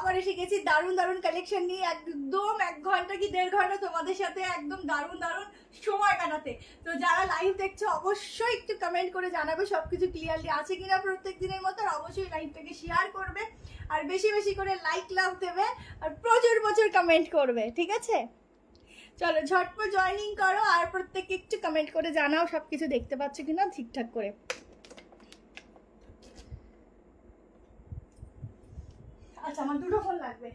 আবার এসে গেছি দারুণ দারুণ কালেকশন নিয়ে, একদম 1 ঘন্টা কি 1.5 ঘন্টা তোমাদের সাথে একদম দারুণ দারুণ সময় কাটাতে। তো যারা লাইভ দেখছো অবশ্যই একটু কমেন্ট করে জানাবে সবকিছু ক্লিয়ারলি আছে কিনা প্রত্যেক দিনের মতো, আর অবশ্যই লাইভটাকে শেয়ার করবে, আর বেশি বেশি করে লাইক লাভ দেবে, আর প্রচুর প্রচুর কমেন্ট করবে, ঠিক আছে? চলো ঝটপট জয়েনিং করো, আর প্রত্যেককে একটু কমেন্ট করে জানাও সবকিছু দেখতে পাচ্ছ কিনা ঠিকঠাক করে। अच्छा मैं 2 फोन লাগবে,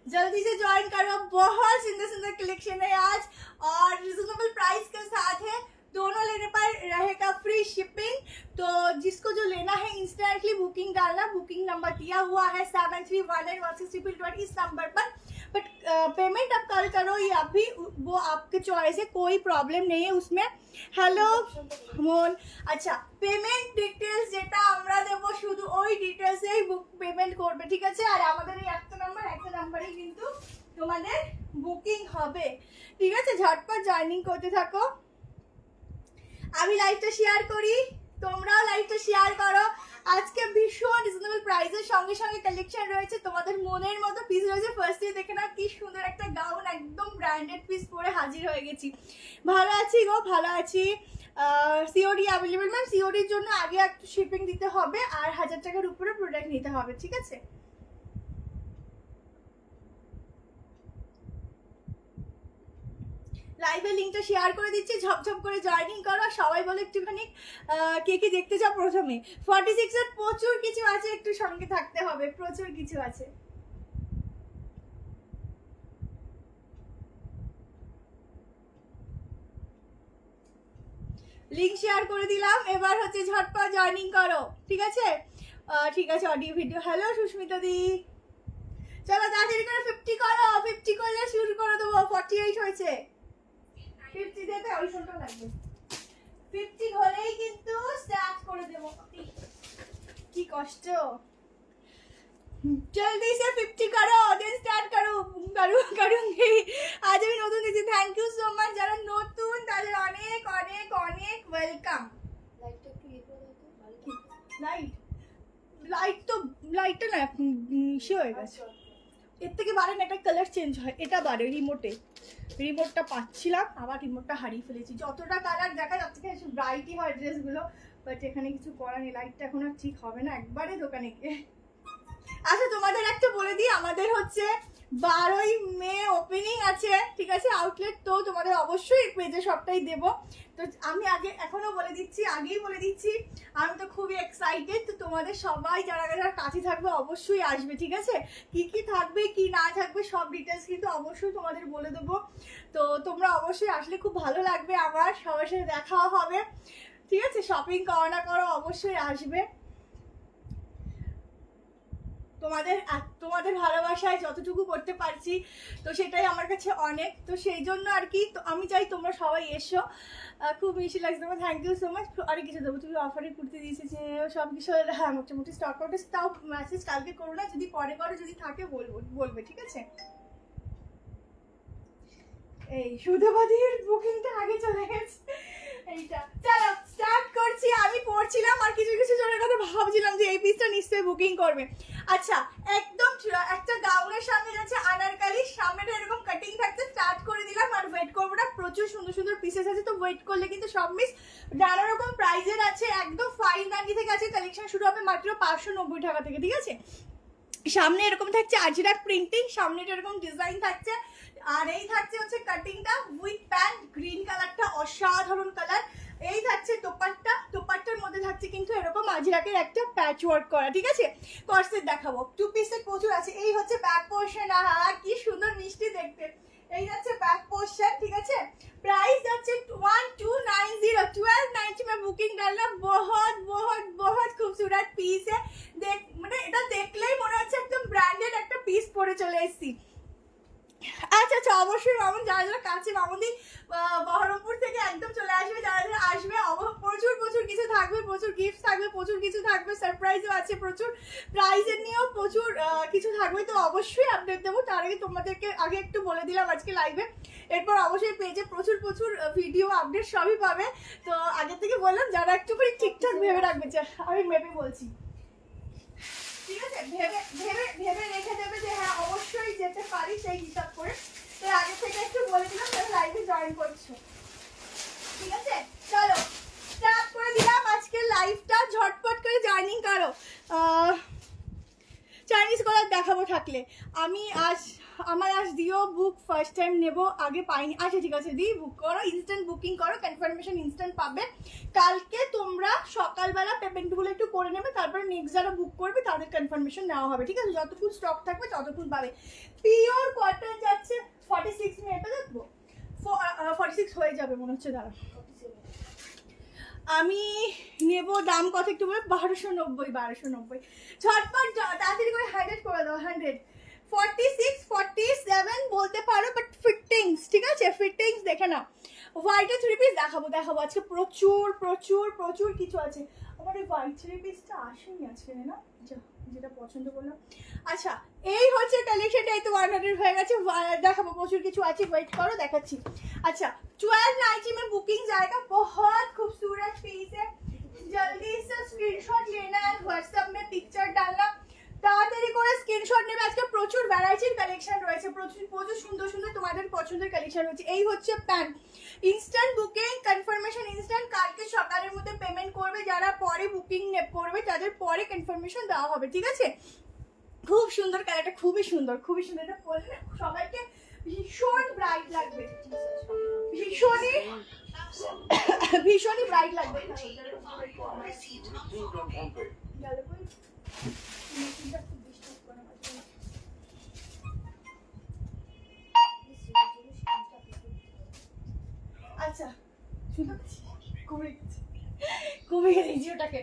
जल्दी से ज्वाइन करो, बहुत सुंदर सुंदर कलेक्शन है आज और रिजनेबल प्राइस के साथ है। दोनों लेने पर रहेगा फ्री शिपिंग, तो जिसको जो लेना है इंस्टेंटली बुकिंग डालना, बुकिंग नंबर दिया हुआ है 731916 इस नंबर पर। बट पेमेंट अब कल करो या अभी, वो आपके चॉइस है, कोई प्रॉब्लम नहीं है उसमें। हेलो मोन, अच्छा पेमेंट डिटेल्स যেটা আমরা দেব শুধু ওই ডিটেলসেই বুক পেমেন্ট করবে, ঠিক আছে? আর আমাদের এই একটা নাম্বারেই কিন্তু তোমাদের বুকিং হবে, ঠিক আছে? ঝটপট জয়েনিং করতে থাকো, আমি লাইভটা শেয়ার করি, তোমরাও লাইভটা শেয়ার করো। আজকে ভীষণ রিজনেবল প্রাইসের সঙ্গে সঙ্গে কালেকশন রয়েছে, তোমাদের মনের মতো পিস রয়েছে। ফার্স্টে দেখে নাও কি সুন্দর একটা গাউন, একদম ব্র্যান্ডেড পিস পরে হাজির হয়ে গেছি। ভালো আছি গো, ভালো আছি। সিওডি অ্যাভেলেবেল ম্যাম, সিওডির জন্য আগে একটু শিপিং দিতে হবে আর 1000 টাকার উপরে প্রোডাক্ট নিতে হবে, ঠিক আছে? লাইভের লিংকটা শেয়ার করে দিচ্ছি, ঝপঝপ করে জয়েনিং করো। সবাই বলে একটুখানি কে কি দেখতে চাও প্রথমে। 46 এর প্রচুর কিছু আছে, একটু সঙ্গে থাকতে হবে, প্রচুর কিছু আছে। লিংক শেয়ার করে দিলাম, এবার হচ্ছে ঝটপট জয়েনিং করো, ঠিক আছে? ঠিক আছে, অডিও ভিডিও। হ্যালো সুস্মিতা দি, চলো তাড়াতাড়ি করে 50 করো, 50 করলে শুরু করে দেবো। 48 হয়েছে, 50 দিতে ওই ফোনটা লাগবে, 50 হলেই কিন্তু স্টার্ট করে দেবো। কি কষ্ট, जल्दी से 50 करो, देन स्टार्ट करो, करूंगी। आज আমি নতুন দিচ্ছি, থ্যাংক ইউ সো মাচ। যারা নতুন তাদের অনেক অনেক অনেক ওয়েলকাম। লাইটটা একটু ইয়ে করে দাও তো, লাইটটা না ইসে হয়ে গেছে, এর থেকে বাড়ে না, একটা কালার চেঞ্জ হয়, এটা বাড়ে রিমোটটা পাচ্ছিলাম, আবার রিমোটটা হারিয়ে ফেলেছি। যতটা কালার দেখা যাচ্ছে কিছু ব্রাইটই হয় ড্রেসগুলো, বাট এখানে কিছু করার নেই, লাইটটা এখন আর ঠিক হবে না, একবারে দোকানে গিয়ে। আচ্ছা তোমাদের একটা বলে দিই, আমাদের হচ্ছে 12ই মে ওপেনিং আছে, ঠিক আছে? আউটলেট, তো তোমাদের অবশ্যই পেজে সবটাই দেব। তো আমি এখনো বলে দিচ্ছি, আগেই বলে দিচ্ছি, আমি তো খুবই এক্সাইটেড। তো তোমাদের সবাই যারা যারা কাছে থাকবে অবশ্যই আসবে, ঠিক আছে? কি কি থাকবে কি না থাকবে সব ডিটেলস কিন্তু অবশ্যই তোমাদের বলে দেবো। তো তোমরা অবশ্যই আসলে খুব ভালো লাগবে, আমার সবার সাথে দেখাও হবে, ঠিক আছে? শপিং করো না করো অবশ্যই আসবে। তোমাদের ভালোবাসায় যতটুকু করতে পারছি তো সেটাই আমার কাছে অনেক। তো সেই জন্য আর কি, তো আমি চাই তোমরা সবাই এসো, খুব মিষ্টি লাগছে তোমার, থ্যাংক ইউ সো মাচ। অনেক কিছু দেবো, তুমি অফারে কুর্তি দিয়েছে সব কিছু, হ্যাঁ মোটামুটি স্টক আউট, তাও মেসেজ কালকে করো না, যদি পরে করো, যদি থাকে বলবে, ঠিক আছে? এই সুধবাদীর বুকিংটা আগে চলে গেছে, এইটা চলো স্টার্ট করছি। আমি পড়ছিলাম আর কিছু কিছু জনের কথা ভাবছিলাম যে এই পিসটা নিশ্চয়ই বুকিং করবে। আচ্ছা একদম একটা গাউনের সামনে যাচ্ছে আনারকালি, সামনেটা এরকম কাটিং থাকছে, স্টার্ট করে দিলাম আর ওয়েট করবো না। প্রচুর সুন্দর সুন্দর পিসেস আছে, তো ওয়েট করলে কিন্তু সব মিস। নানা রকম প্রাইজের আছে, একদম 590 থেকে আছে, কালেকশন শুরু হবে মাত্র 590 টাকা থেকে, ঠিক আছে? সামনে এরকম থাকছে আজরাক প্রিন্টিং, সামনেটা এরকম ডিজাইন থাকছে, আর এই থাকছে হচ্ছে কাটিংটা উইথ প্যান্ট, গ্রিন কালারটা অসাধারণ কালার। এই থাকছে দোপাট্টার মধ্যে থাকছে কিন্তু এরকম আজরাকের একটা প্যাচ ওয়ার্ক করা, ঠিক আছে? কর্সেট দেখাবো, 2 পিসের প্রচুর আছে। এই হচ্ছে ব্যাক পোর্শন, আহা কি সুন্দর মিষ্টি দেখতে। এই যাচ্ছে ব্যাক পোর্শন, ঠিক আছে? प्राइस যাচ্ছে 1290, 1290 में बुकिंग डालना। बहुत बहुत बहुत खूबसूरत पीस है, देख মানে এটা দেখলেই মনে হচ্ছে একদম ব্র্যান্ডেড একটা পিস পরে চলে এসেছি। আচ্ছা আচ্ছা অবশ্যই মামুন, যারা যারা কাছে মামুদি বহরমপুর থেকে একদম চলে আসবে, যারা যারা আসবে প্রচুর প্রচুর কিছু থাকবে, প্রচুর গিফট থাকবে, প্রচুর কিছু থাকবে, সারপ্রাইজও আছে প্রচুর, প্রাইজের নিয়েও প্রচুর কিছু থাকবে। তো অবশ্যই আপডেট দেবো, তার আগে তোমাদেরকে আগে একটু বলে দিলাম আজকে লাইভে, এরপর অবশ্যই পেজে প্রচুর প্রচুর ভিডিও আপডেট সবই পাবে। তো আগে থেকে বললাম যারা একটু করে ঠিকঠাক ভেবে রাখবে, আমি মেপে বলছি। ঠিক আছে? ভেবে ভেবে ভেবে রেখে দেবে যে হ্যাঁ অবশ্যই যেতে পারি সেই হিসাব করে। তো আগে থেকে একটু বলে দিলাম যারা লাইভে জয়েন করছো, ঠিক আছে? চলো স্টার্ট করে দিলাম আজকে লাইভটা। ঝটপট করে জয়েনিং করো। চাইনিজ কলার দেখাবো থাকলে। আমার আজ দিও বুক ফার্স্ট টাইম নেব, আগে পাইনি। আচ্ছা ঠিক আছে দি, বুক করো, ইনস্ট্যান্ট বুকিং করো, কনফার্মেশন ইনস্ট্যান্ট পাবে। কালকে তোমরা সকালবেলা পেমেন্টগুলো একটু করে নেবে, তারপরে নেক্সট যারা বুক করবে তাদের কনফার্মেশন নেওয়া হবে, ঠিক আছে? যতক্ষণ স্টক থাকবে ততক্ষণ পাবে। পিওর কটন যাচ্ছে 46 মিনিটে দেখবো, 46 হয়ে যাবে মনে হচ্ছে। দাঁড়া আমি নেব, দাম কত একটু বলে? 1290। ঝটপট তাড়াতাড়ি করে 100 করে দাও। 100, 46, 47 বলতে পারো, বাট ফিটিংস, ঠিক আছে? ফিটিংস দেখে নাও। হোয়াইটের 3 পিস দেখাবো আজকে। প্রচুর প্রচুর প্রচুর কিছু আছে। আমার ওই হোয়াইট 3 পিসটা আসেনি আজকে না, যেটা পছন্দ করলাম। আচ্ছা এই হচ্ছে কালেকশনটা, এই তো 100 হয়ে গেছে। দেখাবো প্রচুর কিছু আছে, ওয়েট করো দেখাচ্ছি। अच्छा 1290 में बुकिंग जाएगा। बहुत खूबसूरत पीस है, जल्दी से स्क्रीनशॉट लेना है, व्हाट्सएप में पिक्चर डालना, তাড়াতাড়ি করে স্ক্রিনশট নেবে। আজকে প্রচুর ভ্যারাইটির কালেকশন রয়েছে, প্রচুর সুন্দর সুন্দর তোমাদের পছন্দের কালেকশন রয়েছে। এই হচ্ছে pant, instant booking, confirmation instant. কালকে সকালের মধ্যে পেমেন্ট করবে, যারা পরে বুকিং করবে তাদের পরে কনফার্মেশন দেওয়া হবে, ঠিক আছে? খুব সুন্দর কালারটা, খুবই সুন্দর, খুবই সুন্দর। এটা পরলে সবাইকে ভীষণ ব্রাইট লাগবে, ভীষণই ব্রাইট লাগবে। আচ্ছা কমে গেছি ওটাকে।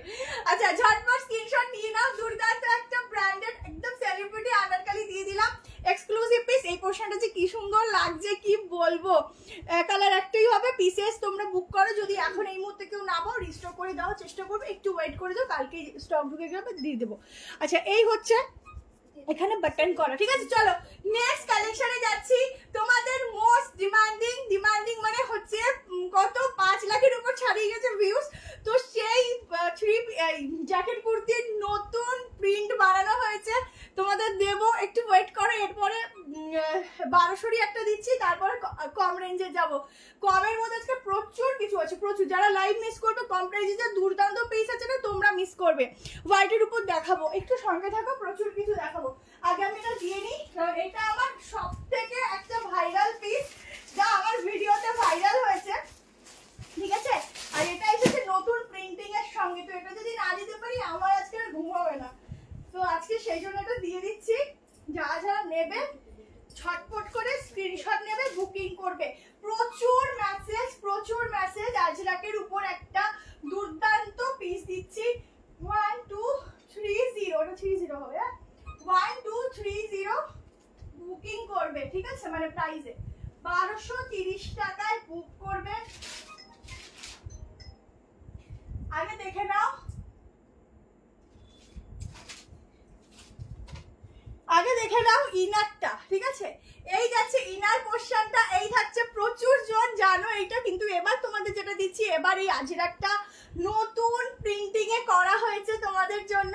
আচ্ছা ঝটপট স্ক্রিনশট নিয়ে নাও। দুর্দান্ত একটা ব্র্যান্ডেড একদম সেলিব্রিটি আনারকলি দিয়ে দিলাম, এক্সক্লুসিভ পিস। এই পোর্শনটা যে কি সুন্দর লাগছে কি বলবো। কালার একটাই হবে, পিসেস তোমরা বুক করো। যদি এখন এই মুহূর্তে কেউ না পাও রিস্টক করে দেওয়ার চেষ্টা করবে, একটু ওয়েট করে দাও, কালকে স্টক ঢুকে গেলে দিয়ে দেবো। আচ্ছা এই হচ্ছে এখানে বাটন করা, ঠিক আছে? চলো নেক্সট কালেকশনে যাচ্ছি। তোমাদের মোস্ট ডিমান্ডিং মানে হচ্ছে কত 5 লাখের উপর ছাড়িয়ে গেছে ভিউজ। তো সেই 3 জ্যাকেট কুর্তির নতুন প্রিন্ট বানানো হয়েছে, তোমাদের দেবো, একটু ওয়েট করো। এরপরে 1200 একটা দিচ্ছি, তারপরে কম রেঞ্জে যাব। কমের মধ্যে আজকে প্রচুর কিছু আছে, প্রচুর। যারা লাইভ মিস করবে, কম প্রাইসে যে দুর্দান্ত পিস আছে না, তোমরা মিস করবে। হোয়াইটের উপর দেখাবো, একটু সঙ্গে থাকো, প্রচুর কিছু দেখাবো। আগে আমি এটা দিয়ে নিই, এটা আমার সব থেকে একটা ভাইরাল পিস, যা আমার ভিডিওতে ভাইরাল হয়েছে, ঠিক আছে? আর এটা এসেছে নতুন প্রিন্টিং এর সঙ্গে, তো এটা যদি না দিতে পারি আমার আজকে আর ঘুম হবে না। তো আজকে সেই জন্য এটা দিয়ে দিচ্ছি। যারা নেবে ছটপট করে স্ক্রিনশট নেবে, বুকিং করবে। প্রচুর মেসেজ। আজরাকের উপর একটা দুর্দান্ত পিস দিচ্ছি। 1230, ওটা 30 হবে, 1230 বুকিং করবে, ঠিক আছে? মানে প্রাইসে 1230 টাকায় বুক করবে। আগে দেখে নাও, ইনারটা, ঠিক আছে? এই যাচ্ছে ইনার পোর্শনটা, এই থাকছে। প্রচুর জন জানো এইটা, কিন্তু এবার তোমাদের যেটা দিচ্ছি, এবার এই আজরাকটা নতুন প্রিন্টিং এ করা হয়েছে তোমাদের জন্য।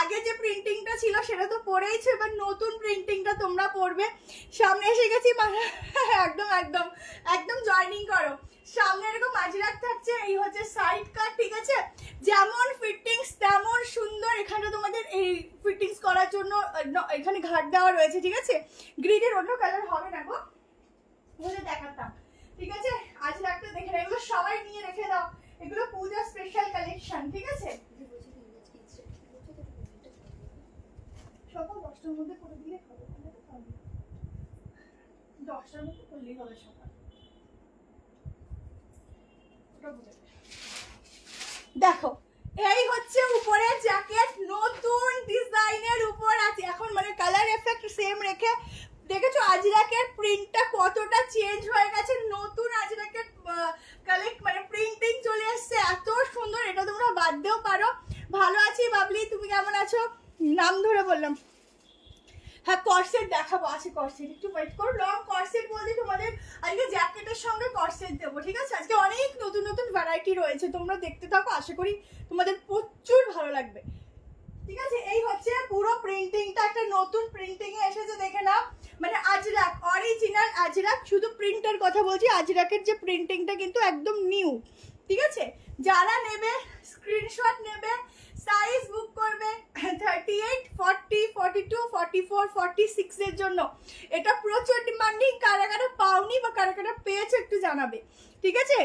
আগে যে প্রিন্টিংটা ছিল সেটা তো পরেইছো, এবার নতুন প্রিন্টিংটা তোমরা পড়বে। সামনে এসে গেছি, একদম জয়েনিং করো। সামনে এরকম আজরাক থাকছে, এই হচ্ছে সাইড কাট, ঠিক আছে? যেমন ফিটিংস তেমন সুন্দর। এখানে তোমাদের এই ফিটিংস করার জন্য এখানে ঘাট দেওয়া রয়েছে, ঠিক আছে? গ্রিনের অন্য কালার হবে না গো, বলে দেখাতাম, ঠিক আছে? আজরাকটা দেখে নাও, এগুলো সবাই নিয়ে রেখে দাও, এগুলো পূজা স্পেশাল কালেকশন, ঠিক আছে? সকাল 10টার মধ্যে করে দিলে হবে, 10টার মধ্যে করলেই হবে সকাল। দেখো এই হচ্ছে উপরের জ্যাকেট, নতুন ডিজাইনের উপর আছে এখন, মানে কালার এফেক্ট সেম রেখে। দেখেছো আজরাকের প্রিন্টটা কতটা চেঞ্জ হয়ে গেছে, নতুন আজরাকের মানে প্রিন্টিং চলে আসছে, এত সুন্দর। এটা তোমরা বাদতেও পারো। ভালো আছি বাবলি, তুমি কেমন আছো? নাম ধরে বললাম। হ্যাঁ কর্সেট দেখাবো, আছে কর্সেট, একটু ওয়েট করো। লং কর্সেট বলতে তোমাদের আজকে জ্যাকেটের সঙ্গে কর্সেট দেবো, ঠিক আছে? আজকে অনেক নতুন ভ্যারাইটি রয়েছে, তোমরা দেখতে থাকো, আশা করি তোমাদের প্রচুর ভালো লাগবে। ঠিক আছে, এই হচ্ছে পুরো প্রিন্টিংটা, একটা নতুন প্রিন্টিং এ এসেছে, দেখে নাও। মানে আজরাক, অরিজিনাল আজরাক, শুধু প্রিন্টের কথা বলছি, আজরাকের যে প্রিন্টিংটা কিন্তু একদম নিউ। ঠিক আছে, যারা নেবে স্ক্রিনশট নেবে, সাইজ বুক করবে 38, 40, 42, 44, 46 এর জন্য। এটা প্রচুর ডিমান্ডিং, কারা কারা পাওনি বা কারা কারা পেয়েছে একটু জানাবে। ঠিক আছে,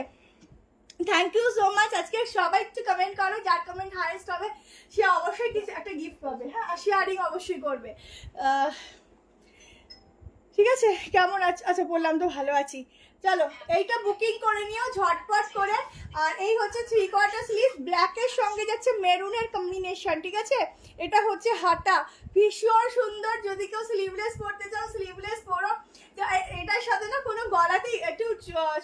থ্যাংক ইউ সো মাচ। আজকে সবাই একটু কমেন্ট করো, যার কমেন্ট হাইয়েস্ট হবে সে অবশ্যই কিছু একটা গিফট পাবে। হ্যাঁ, শেয়ারিং অবশ্যই করবে। ঠিক আছে, কেমন আছো? আচ্ছা, বললাম তো ভালো আছি। চলো এইটা বুকিং করে নিও ঝটপট করে। আর এই হচ্ছে 3/4 স্লিভ, ব্ল্যাকের সঙ্গে যাচ্ছে মেরুনের কম্বিনেশন। ঠিক আছে, এটা হচ্ছে হাতা, ভীষণ সুন্দর। যদি কেউ স্লিভলেস পরতে চাও স্লিভলেস পরো। এটার সাথে না কোনো গলাতেই একটু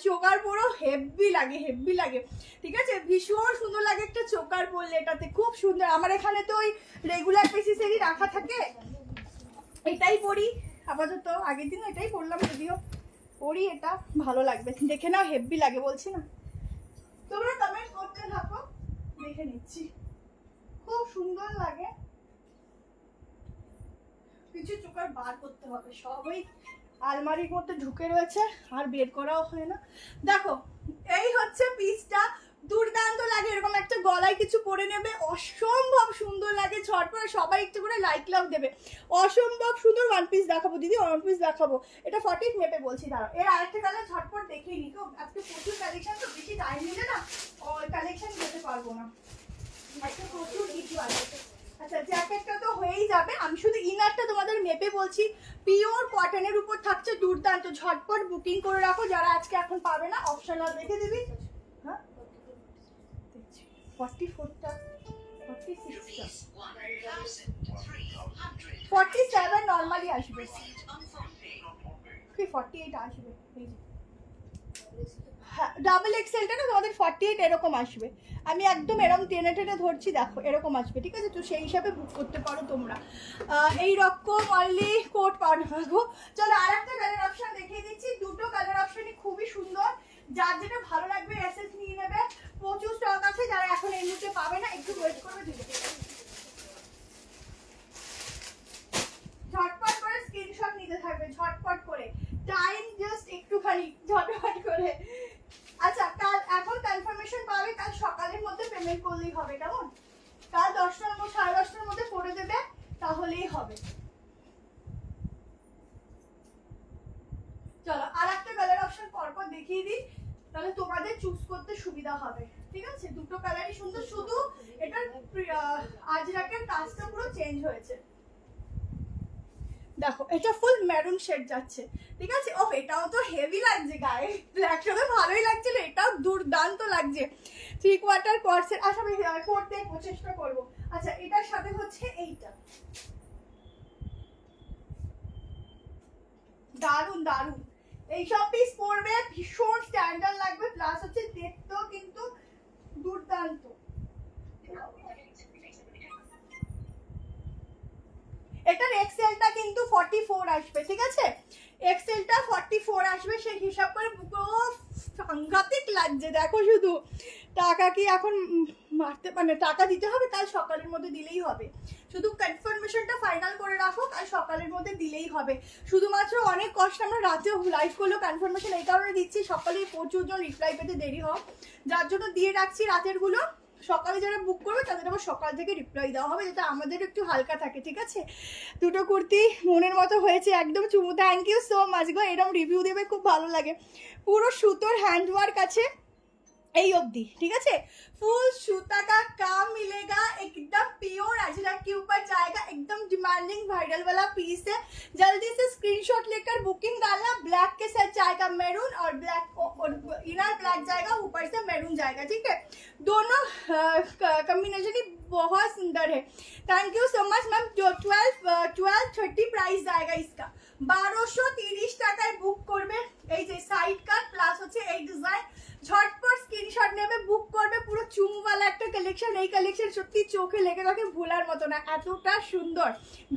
চোকার পরো, হেভি লাগে, হেভি লাগে। ঠিক আছে, ভীষণ সুন্দর লাগে একটা চোকার পরলে, এটাতে খুব সুন্দর। আমার এখানে তো ওই রেগুলার বেসিসেরই রাখা থাকে, এটাই পরি আপাতত। আগের দিন এটাই পরলাম, যদিও পরি, এটা ভালো লাগবে, দেখে নাও, হেভি লাগে বলছি না। তোমরা কমেন্ট করতে থাকো, দেখে নিচ্ছি, খুব সুন্দর লাগে। কিছু চোকার বার করতে হবে, সবই আলমারির মধ্যে ঢুকে রয়েছে, আর বের করাও হয় না। দেখো এই হচ্ছে পিসটা, দুর্দান্ত লাগে। এরকম একটা গলায় কিছু পরে নেবে, অসম্ভব সুন্দর লাগে। ঝটপট সবাই একটু করে লাইক লাভ দেবে, অসম্ভব সুন্দর। ওয়ান পিস দেখাবো দিদি, ওয়ান পিস দেখাবো। এটা 40 মেপে বলছি, দাঁড়াও। এর আরেকটা কালার ঝটপট দেখেই নি, তো আজকে প্রচুর কালেকশন, তো বেশি টাইম নিলে না কালেকশন যেতে পারবো না, আজকে প্রচুর কিছু আছে। আচ্ছা, জ্যাকেটটা তো হয়েই যাবে, আমি শুধু ইনারটা তোমাদের মেপে বলছি। পিওর কটনের উপর থাকছে, দুর্দান্ত। ঝটপট বুকিং করে রাখো, যারা আজকে এখন পাবে না। অপশনাল দেখে দিবি। হ্যাঁ, 44টা, 46টা, 47 নর্মালি আসবে, 48 আসবে। হ্যাঁ, ডাবল এক্সেলটা না তোমাদের 48 এরকম আসবে। আমি একদম এরকম টেনে টেনে ধরছি, দেখো এরকম আসবে। ঠিক আছে, তো সেই হিসাবে বুক করতে পারো তোমরা। এইরকম অনলি কোট পাবো। চলো আর একটা কালার অপশন দেখিয়ে দিচ্ছি। দুটো কালার অপশনই খুবই সুন্দর, যার যেটা ভালো লাগবে এসএস নিয়ে নেবে। প্রচুর স্টক আছে, যারা এখন এই মুহূর্তে পাবে না একটু ওয়েট করবে, ঝটপট করে স্ক্রিনশট নিতে থাকবে, ঝটপট করে, টাইম জাস্ট একটুখানি, ঝটপট করে। আচ্ছা, কাল এখন কনফার্মেশন পাবে, কাল সকালের মধ্যে পেমেন্ট করলেই হবে, কেমন? কাল 10টার মধ্যে, 10:30টার মধ্যে করে দেবে, তাহলেই হবে। চলো আর একটা কালার অপশন পরপর দেখিয়ে দিই, তাহলে তোমাদের চুজ করতে সুবিধা হবে। ঠিক আছে, দুটো কালারই সুন্দর, শুধু এটার আজরাকের কাজটা পুরো চেঞ্জ হয়েছে। দেখো এটা ফুল মেরুন শেড যাচ্ছে। ঠিক আছে, ও এটাও তো হেভি লাগছে গায়ে, ব্ল্যাক সাথে ভালোই লাগছিল, এটাও দুর্দান্ত লাগছে। 3/4 কোয়ার্সের। আচ্ছা, আমি পরতে চেষ্টা করবো। আচ্ছা, এটার সাথে হচ্ছে এইটা, দারুন দারুন। এইসব পিস পরবে, ভীষণ স্ট্যান্ডার্ড লাগবে, প্লাস হচ্ছে দেখতেও কিন্তু দুর্দান্ত। এটার এক্সেলটা কিন্তু 44 আসবে। ঠিক আছে, এক্সেলটা 44 আসবে, সেই হিসাব করে সাংঘাতিক লাগছে। দেখো শুধু টাকা কি এখন মারতে, মানে টাকা দিতে হবে, কাল সকালের মধ্যে দিলেই হবে। শুধু কনফার্মেশনটা ফাইনাল করে রাখো, কাল সকালের মধ্যে দিলেই হবে। শুধুমাত্র অনেক কষ্ট, আমরা রাতেও লাইভ করলেও কনফার্মেশন এই কারণে দিচ্ছি, সকালেই প্রচুর জন রিপ্লাই পেতে দেরি হয়, যার জন্য দিয়ে রাখছি রাতের গুলো। সকালে যারা বুক করবে তাদের আবার সকাল থেকে রিপ্লাই দেওয়া হবে, যাতে আমাদের একটু হালকা থাকে। ঠিক আছে, দুটো কুর্তি মনের মতো হয়েছে, একদম চুমু। থ্যাংক ইউ সো মাচ গো, এরকম রিভিউ দেবে, খুব ভালো লাগে। পুরো সুতোর হ্যান্ডওয়ার্ক আছে এই অবধি। ठीक है, फुल सूता का काम मिलेगा, एकदम प्योर अजरक के ऊपर जाएगा, एकदम डिमांडिंग वायरल वाला पीस है। जल्दी से स्क्रीनशॉट लेकर बुकिंग डालना। ब्लैक के साथ जाएगा मैरून, और ब्लैक और इनर ब्लैक जाएगा, ऊपर से मैरून जाएगा। ठीक है, दोनों कॉम्बिनेशन ही बहुत सुंदर है। Thank you so much ma'am. 1230 price जाएगा इसका, 1230 টাকায় বুক করবে। এই যে সাইড কাট প্লাস হচ্ছে এই ডিজাইন, ঝটপট স্ক্রিনশট নেবে, বুক করবে। পুরো চুমুওয়ালা একটা কালেকশন, এই কালেকশন সত্যি চোখে লেগে থাকে, ভোলার মতো না, এতটা সুন্দর।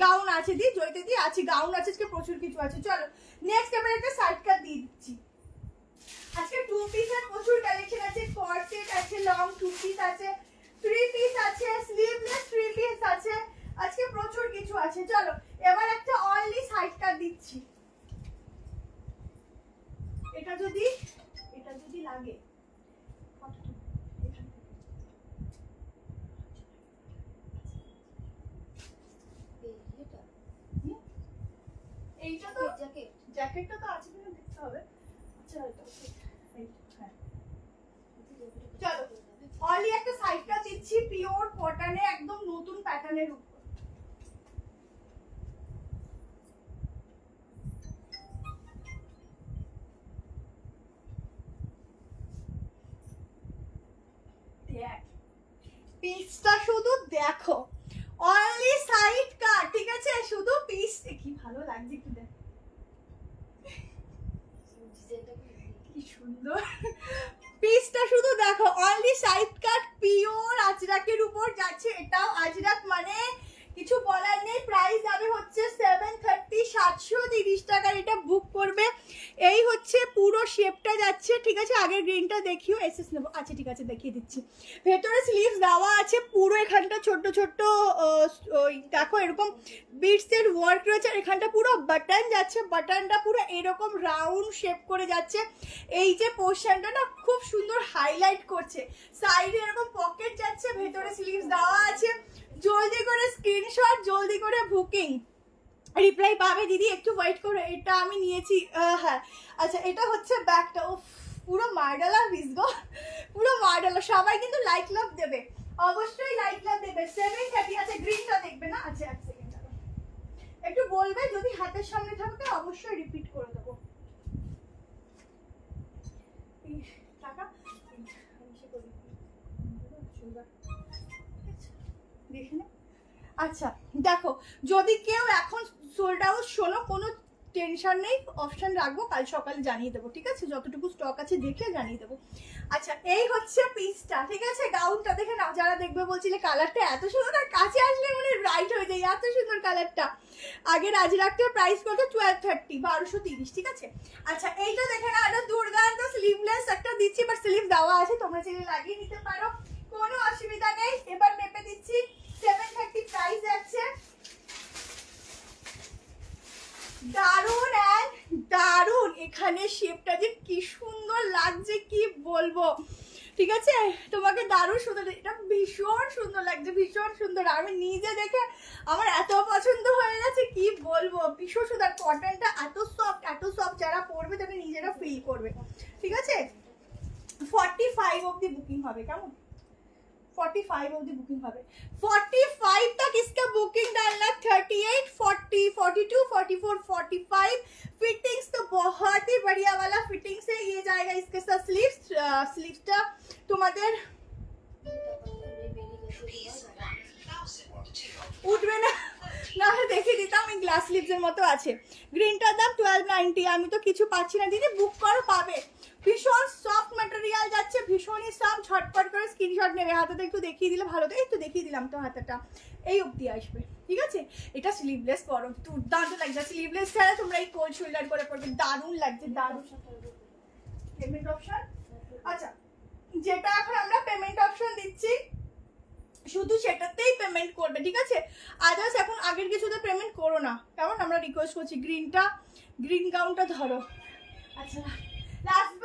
গাউন আছে দি, জয়তে দি আছে, গাউন আছে, আজকে প্রচুর কিছু আছে। চলো নেক্সট এবার একটা সাইড কাট দিয়ে দিচ্ছি। আজকে 2 পিসের প্রচুর কালেকশন আছে, কর্ড সেট আছে, লং 2 পিস আছে, 3 পিস আছে, স্লিভলেস 3 পিস আছে। আছে। চলো এবার একটা অনলি সাইড কাট দিচ্ছি। এটা যদি লাগে এইটা তো জ্যাকেটটা তো আছে কিনা দেখতে হবে। আচ্ছা চলো অনলি একটা সাইড কাট দিচ্ছি পিওর কটনে, একদম নতুন প্যাটার্নের উপর। পিসটা শুধু দেখো, অনলি সাইড কাট, ঠিক আছে? শুধু পিস কি ভালো লাগছে, একটু দেখ কি সুন্দর পিসটা, শুধু দেখো অনলি সাইড কাট পিওর আজরাকের উপর যাচ্ছে। এটাও আজরাক মানে কিছু বলার নেই। প্রাইস যাবে হচ্ছে 730, 730 টাকার এটা বুক করবে। এই হচ্ছে পুরো শেপটা যাচ্ছে, ঠিক আছে? আগের গ্রিনটা দেখিও, এসএস নেব। আচ্ছা ঠিক আছে, দেখিয়ে দিচ্ছি। ভেতরে স্লিভস দেওয়া আছে, পুরো এখানটা ছোট্ট ছোট্ট দেখো এরকম বিটসের ওয়ার্ক রয়েছে। আর এখানটা পুরো বাটন যাচ্ছে, বাটনটা পুরো এরকম রাউন্ড শেপ করে যাচ্ছে। এই যে পোর্শনটা না খুব সুন্দর হাইলাইট করছে। সাইডে এরকম পকেট যাচ্ছে, ভেতরে স্লিভস দেওয়া আছে। জলদি করে স্ক্রিনশট, জলদি করে বুকিং, রিপ্লাই পাবে দিদি, একটু ওয়েট করো। এটা আমি নিয়েছি, হ্যাঁ আচ্ছা এটা হচ্ছে ব্যাগটা। ও পুরো মার্ডালা পিস গো, পুরো মার্ডালা। সবাই কিন্তু লাইক লাভ দেবে, অবশ্যই লাইক লাভ দেবে। 730 আছে। গ্রিনটা দেখবে না? আচ্ছা এক সেকেন্ড একটু বলবে, যদি হাতের সামনে থাকবে অবশ্যই রিপিট করে দেবো। টাকা দেখে না। আচ্ছা দেখো, যদি কেউ এখন সোল্ড আউট, শোনো কোনো টেনশন নেই, অপশন রাখবো, কাল সকালে জানিয়ে দেবো, ঠিক আছে? যতটুকু স্টক আছে দেখে জানিয়ে দেবো। আচ্ছা এই হচ্ছে পিসটা, ঠিক আছে? গাউনটা দেখে নাও, যারা দেখবে বলছিলে কালারটা এত সুন্দর, আর কাছে আসলে মানে ব্রাইট হয়ে যায়, এত সুন্দর কালারটা। আগের আজরাকটার প্রাইস কত? 1230, 1230, ঠিক আছে? আচ্ছা এইটা দেখে নাও, এটা দুর্দান্ত স্লিভলেস একটা দিচ্ছি, বাট স্লিভ দেওয়া আছে, তোমরা চাইলে লাগিয়ে নিতে পারো, কোনো অসুবিধা নেই। এবার মেপে দিচ্ছি, 730 প্রাইস আছে। দারুন এন্ড দারুন, এখানে শেপটা যে কি সুন্দর লাগছে কি বলবো, ঠিক আছে? তোমাকে দারুণ সুন্দর, এটা ভীষণ সুন্দর লাগছে, ভীষণ সুন্দর। আমি নিজে দেখে আমার এত পছন্দ হয়ে গেছে কি বলবো, ভীষণ সুন্দর। কটনটা এত সফট, যারা পরবে তারা নিজেরা ফিল করবে, ঠিক আছে? 45 অবধি বুকিং হবে, কেমন? 45 অবধি बुकिंग হবে। 45 तक इसका बुकिंग डालना। 38, 40, 42, 44, 45 फिटिंग्स तो बहुत ही बढ़िया वाला फिटिंग्स है। ये जाएगा इसके साथ स्लीव्सটা তোমাদের উঠবে না, না দেখে দিতাম, এই গ্লাস স্লিভসের মতো আছে। গ্রিনটার দাম 1290। আমি তো কিছু পাচ্ছি না দিদি, বুক করো পাবে। ভীষণ সফট ম্যাটেরিয়াল যাচ্ছে, ভীষণই সফট। ঝটপট করে স্ক্রিনশট নেবে। হাতাটা একটু দেখিয়ে দিলে ভালো, এই তো দেখিয়ে দিলাম তো, হাতাটা এই অবধি আসবে, ঠিক আছে? এটা স্লিভলেস পরো, দুর্দান্ত লাগছে। স্লিভলেস ছাড়া তোমরা এই কোল্ড শোল্ডার করে পরবে, দারুণ লাগছে, দারুণ। পেমেন্ট অপশন, আচ্ছা যেটা এখন আমরা পেমেন্ট অপশন দিচ্ছি শুধু সেটাতেই পেমেন্ট করবে, ঠিক আছে? আদার্স এখন আগের কিছুতে পেমেন্ট করো না, কেমন? আমরা রিকোয়েস্ট করছি। গ্রিন গাউনটা ধরো। আচ্ছা লাস্ট